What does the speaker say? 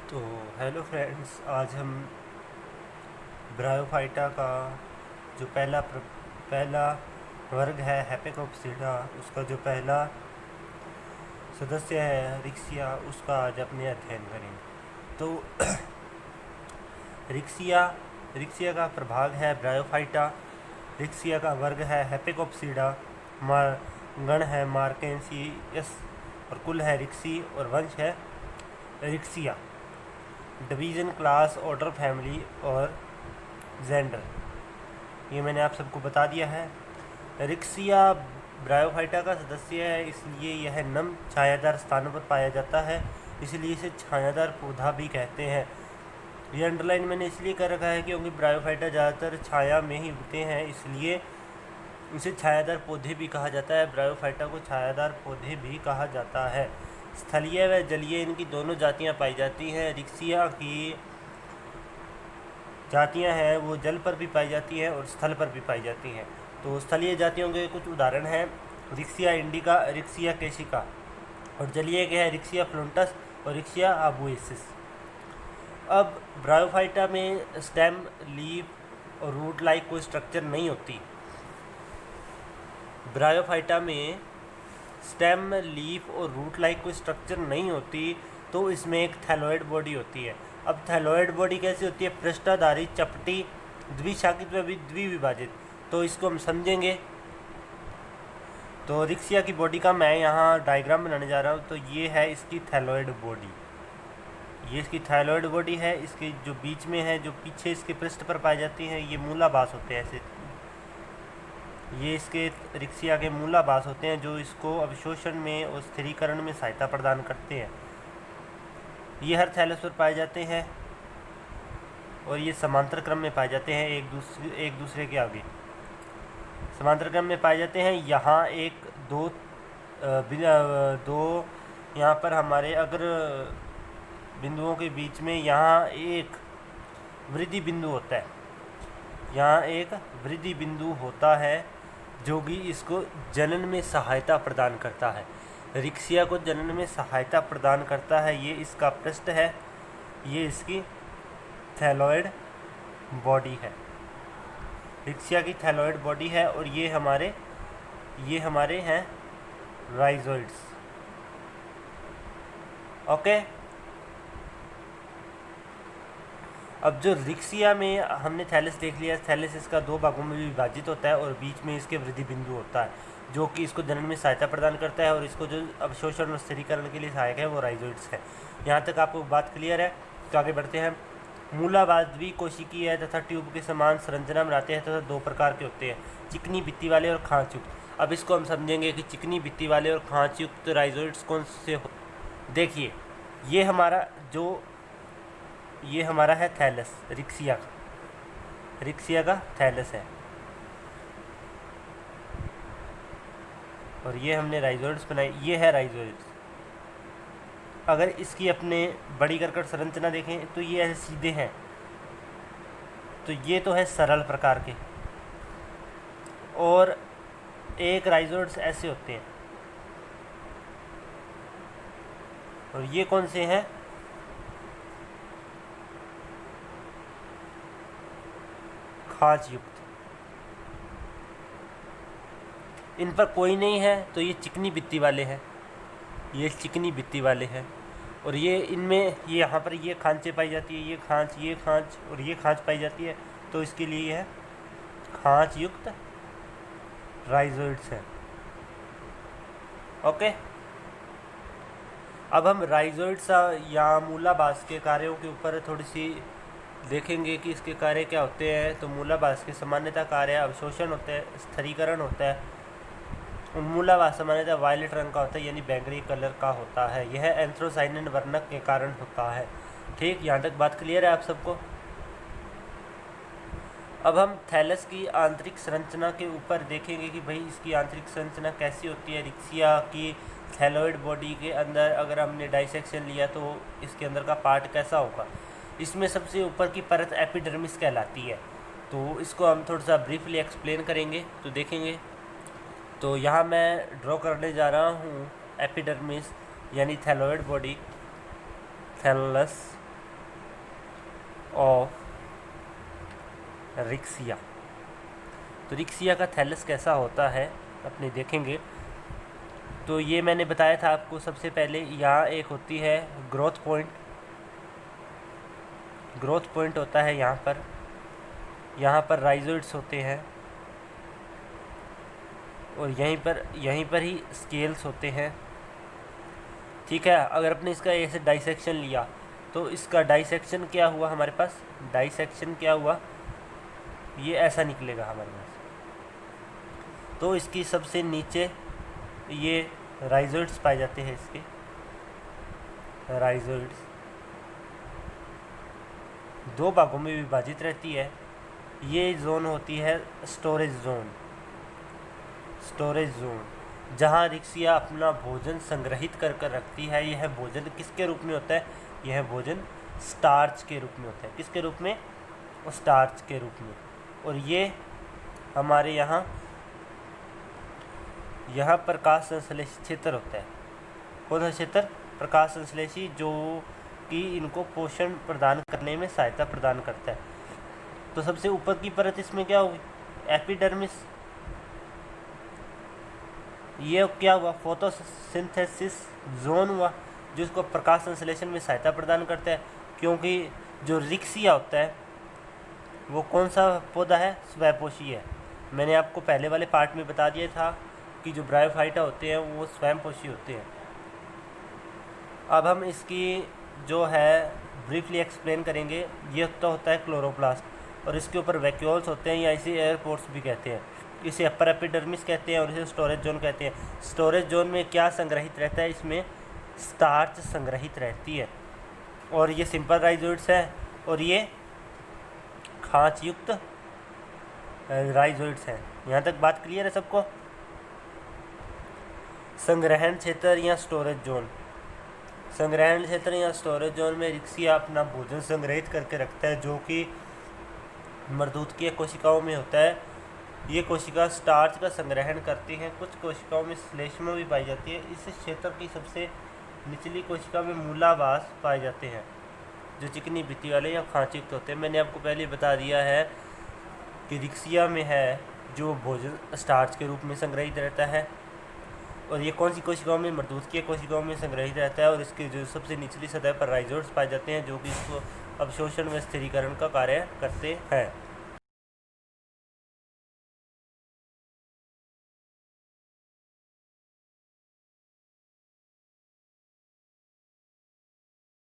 तो hello friends, आज हम ब्रायोफाइटा का जो पहला वर्ग है हेपेकोप्सिडा, उसका जो पहला सदस्य है रिक्सिया, उसका आज अपने अध्ययन करेंगे। तो रिक्सिया रिक्सिया का प्रभाग है ब्रायोफाइटा। रिक्सिया का वर्ग है हेपेकोप्सिडा। गण है मार्केंसियस और कुल है रिक्सी और वंश है Riccia. Division, class, order, family और जेंडर, ये मैंने आप सबको बता दिया है। रिक्सिया ब्रायोफाइटा का सदस्य है, इसलिए यह नम छायादार स्थानों पर पाया जाता है, इसलिए इसे छायादार पौधा भी कहते हैं। ये अंडरलाइन मैंने इसलिए कर रखा है क्योंकि ब्रायोफाइटा ज़्यादातर छाया में ही उगते हैं, इसलिए इसे छायादार पौधे भी कहा जाता है। ब्रायोफाइटा को छायादार पौधे भी कहा जाता है। स्थलीय व जलीय इनकी दोनों जातियां पाई जाती हैं। रिक्सिया की जातियां हैं वो जल पर भी पाई जाती हैं और स्थल पर भी पाई जाती हैं। तो स्थलीय जातियों के कुछ उदाहरण हैं: रिक्सिया इंडिका, रिक्सिया केशिका। और जलीय के हैं रिक्सिया फ्लोंटस और रिक्सिया आबुएसिस। अब ब्रायोफाइटा में स्टेम, लीफ और रूट लाइक कोई स्ट्रक्चर नहीं होती। ब्रायोफाइटा में स्टेम, लीफ और रूट लाइक कोई स्ट्रक्चर नहीं होती, तो इसमें एक थैलोइड बॉडी होती है। अब थैलोइड बॉडी कैसी होती है? पृष्ठाधारी, चपटी, द्विशाखित व द्विविभाजित। तो इसको हम समझेंगे। तो रिक्सिया की बॉडी का मैं यहाँ डायग्राम बनाने जा रहा हूँ। तो ये है इसकी थैलोइड बॉडी, ये इसकी थायलॉइड बॉडी है। इसके जो बीच में है, जो पीछे इसके पृष्ठ पर पाई जाती हैं, ये मूलाभास होते हैं। ऐसे ये इसके रिक्सिया के मूलाभास होते हैं, जो इसको अवशोषण में और स्थिरीकरण में सहायता प्रदान करते हैं। ये हर थैलस पर पाए जाते हैं और ये समांतर क्रम में पाए जाते हैं, एक दूसरे के आगे समांतर क्रम में पाए जाते हैं। यहाँ एक दो यहाँ पर हमारे अगर बिंदुओं के बीच में यहाँ एक वृद्धि बिंदु होता है, यहाँ एक वृद्धि बिंदु होता है जो कि इसको जनन में सहायता प्रदान करता है। रिक्सिया को जनन में सहायता प्रदान करता है। ये इसका पृष्ठ है, ये इसकी थैलॉइड बॉडी है। रिक्सिया की थैलॉइड बॉडी है और ये हमारे हैं राइजोइड्स। ओके। अब जो रिक्सिया में हमने थैलस देख लिया, थैलस इसका दो भागों में विभाजित होता है और बीच में इसके वृद्धि बिंदु होता है, जो कि इसको जनन में सहायता प्रदान करता है और इसको जो अवशोषण और स्थिरीकरण के लिए सहायक है वो राइजोइड्स है। यहाँ तक आपको बात क्लियर है? तो आगे बढ़ते हैं। मूलाभास द्विकोशिकीय है तथा ट्यूब के समान संरचना बनाते हैं तथा दो प्रकार के होते हैं, चिकनी भित्ति वाले और खाँच युक्त। अब इसको हम समझेंगे कि चिकनी भित्ति वाले और खाँच युक्त राइजोइड्स कौन से हो। देखिए, ये हमारा है थैलस, रिक्सिया का थैलस है, और ये हमने राइजोइड्स बनाई, ये है राइजोइड्स। अगर इसकी अपने बड़ी करकट संरचना देखें तो ये ऐसे सीधे हैं, तो ये तो है सरल प्रकार के, और एक राइजोइड्स ऐसे होते हैं, और ये कौन से हैं? खाँच युक्त। इन पर कोई नहीं है तो ये चिकनी भित्ति वाले हैं, ये चिकनी भित्ति वाले हैं। और ये इनमें ये यहाँ पर ये खांचे पाई जाती है, ये खांच और ये खांच पाई जाती है, तो इसके लिए ये है खांच युक्त राइजोइड्स है। ओके। अब हम राइजोइड्स या मूलाभास के कार्यों के ऊपर थोड़ी सी देखेंगे कि इसके कार्य क्या होते हैं। तो मूलाभास के सामान्यतः कार्य अवशोषण होता है, स्थिरीकरण होता है। मूलाभास सामान्यतः वायलेट रंग का होता है, यानी बैंगनी कलर का होता है। यह एंथ्रोसाइनिन वर्णक के कारण होता है। ठीक, यहाँ तक बात क्लियर है आप सबको? अब हम थैलस की आंतरिक संरचना के ऊपर देखेंगे कि भाई इसकी आंतरिक संरचना कैसी होती है। रिक्सिया की थैलॉइड बॉडी के अंदर अगर हमने डाइसेक्शन लिया तो इसके अंदर का पार्ट कैसा होगा। इसमें सबसे ऊपर की परत एपिडर्मिस कहलाती है, तो इसको हम थोड़ा सा ब्रीफली एक्सप्लेन करेंगे। तो देखेंगे, तो यहाँ मैं ड्रॉ करने जा रहा हूँ एपिडर्मिस यानी thalloid body, thallus. Of Riccia. तो रिक्सिया का थैलस कैसा होता है अपने देखेंगे। तो ये मैंने बताया था आपको सबसे पहले, यहाँ एक होती है ग्रोथ पॉइंट। ग्रोथ पॉइंट होता है यहाँ पर राइजोइड्स होते हैं, और यहीं पर ही स्केल्स होते हैं। ठीक है, अगर अपने इसका ऐसे डाइसेक्शन लिया तो इसका डाइसेक्शन क्या हुआ हमारे पास, डाइसेक्शन क्या हुआ, ये ऐसा निकलेगा हमारे पास। तो इसकी सबसे नीचे ये राइजोइड्स पाए जाते हैं, इसके राइजोइड्स दो भागों में विभाजित रहती है। ये जोन होती है स्टोरेज जोन। स्टोरेज जोन जहाँ रिक्सिया अपना भोजन संग्रहित कर कर रखती है। यह भोजन किसके रूप में होता है, यह भोजन स्टार्च के रूप में होता है। किसके रूप में, स्टार्च के रूप में। और ये हमारे यहाँ प्रकाश संश्लेषी क्षेत्र होता है। कौन सा क्षेत्र, प्रकाश संश्लेषी, जो कि इनको पोषण प्रदान करने में सहायता प्रदान करता है। तो सबसे ऊपर की परत इसमें क्या होगी, एपिडर्मिस। ये क्या हुआ, फोटोसिंथेसिस जोन हुआ, जो इसको प्रकाश संश्लेषण में सहायता प्रदान करता है। क्योंकि जो रिक्सिया होता है वो कौन सा पौधा है, स्वयंपोषी है। मैंने आपको पहले वाले पार्ट में बता दिया था कि जो ब्रायोफाइटा होते हैं वो स्वयंपोषी होते हैं। अब हम इसकी जो है ब्रीफली एक्सप्लेन करेंगे। ये तो होता है क्लोरोप्लास्ट, और इसके ऊपर वैक्यूल्स होते हैं, या इसे एयरपोर्ट्स भी कहते हैं। इसे अपर एपिडर्मिस कहते हैं और इसे स्टोरेज जोन कहते हैं। स्टोरेज जोन में क्या संग्रहित रहता है, इसमें स्टार्च संग्रहित रहती है। और ये सिंपल राइजोइड्स है, और ये खांच युक्त राइजोइड्स हैं। यहाँ तक बात क्लियर है सबको। संग्रहण क्षेत्र या स्टोरेज जोन, संग्रहण क्षेत्र या स्टोरेज जोन में रिक्सिया अपना भोजन संग्रहित करके रखता है, जो कि मर्दूतकीय कोशिकाओं में होता है। ये कोशिका स्टार्च का संग्रहण करती हैं। कुछ कोशिकाओं में श्लेष्मा भी पाई जाती है। इस क्षेत्र की सबसे निचली कोशिका में मूलावास पाए जाते हैं, जो चिकनी भित्ति वाले या खांचयुक्त होते हैं। मैंने आपको पहले बता दिया है कि रिक्सिया में है जो भोजन स्टार्च के रूप में संग्रहित रहता है, और ये कौन सी कोशिकाओं में, मर्दूतकीय कोशिकाओं में संग्रहित रहता है। और इसके जो सबसे निचली सतह पर राइजोइड्स पाए जाते हैं, जो कि इसको अवशोषण व स्थिरीकरण का कार्य करते हैं।